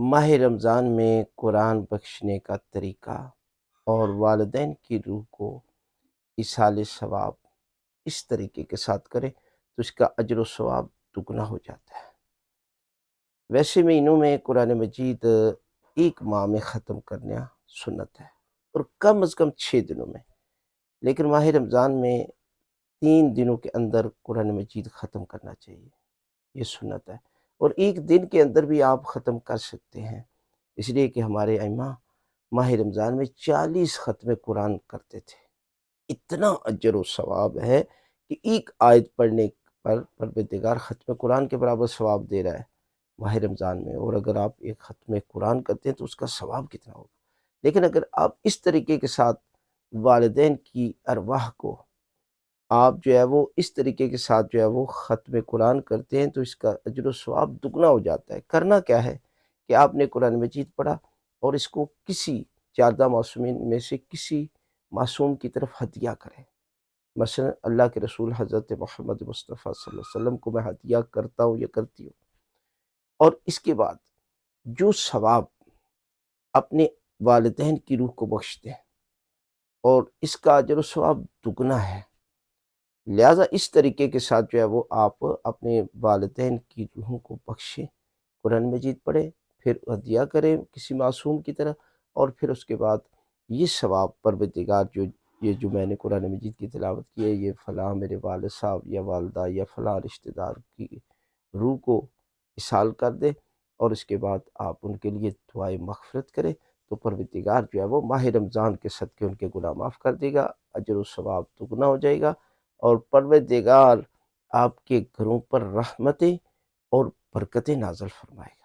ماہ رمضان میں قرآن بخشنے کا طریقہ اور والدین کی روح کو ایصال ثواب اس طریقے کے ساتھ کرے تو اس کا اجر و ثواب دگنا ہو جاتا ہے۔ ویسے مہینوں میں قرآن مجید ایک ماہ میں ختم کرنا سنت ہے، اور کم از کم 6 دنوں میں، لیکن ماہ رمضان میں 3 دنوں کے اندر قرآن مجید ختم کرنا چاہیے، یہ سنت ہے۔ اور ایک دن کے اندر بھی آپ ختم کر سکتے ہیں، اس لیے کہ ہمارے ائمہ ماہ رمضان میں 40 ختم قرآن کرتے تھے۔ اتنا اجر و ثواب ہے کہ ایک آیت پڑھنے پر پروردگار ختم قرآن کے برابر ثواب دے رہا ہے ماہ رمضان میں، اور اگر آپ ایک ختم قرآن کرتے ہیں تو اس کا ثواب کتنا ہوگا۔ لیکن اگر آپ اس طریقے کے ساتھ والدین کی ارواح کو آپ جو ہے وہ اس طریقے کے ساتھ جو ہے وہ ختم قرآن کرتے ہیں تو اس کا اجر و ثواب دگنا ہو جاتا ہے۔ کرنا کیا ہے کہ آپ نے قرآن مجید پڑھا اور اس کو کسی 14 معصومین میں سے کسی معصوم کی طرف ہدیہ کریں۔ مثلا اللہ کے رسول حضرت محمد مصطفیٰ صلی اللہ علیہ وسلم کو میں ہدیہ کرتا ہوں یا کرتی ہوں، اور اس کے بعد جو ثواب اپنے والدین کی روح کو بخشتے ہیں اور اس کا اجر و ثواب دگنا ہے، لہٰذا اس طریقے کے ساتھ جو ہے وہ آپ اپنے والدین کی روحوں کو بخشیں، قرآن مجید پڑھیں، پھر ہدیہ کریں کسی معصوم کی طرح، اور پھر اس کے بعد یہ ثواب پروردگار جو میں نے قرآن مجید کی تلاوت کی ہے، یہ فلاں میرے والد صاحب یا والدہ یا فلاں رشتہ دار کی روح کو اصال کر دے، اور اس کے بعد آپ ان کے لیے دعائے مغفرت کریں، تو پروردگار جو ہے وہ ماہ رمضان کے صدقے ان کے گناہ معاف کر دے گا، اجر و ثواب دگنا ہو جائے گا، اور پروردگار آپ کے گھروں پر رحمتیں اور برکتیں نازل فرمائے گا۔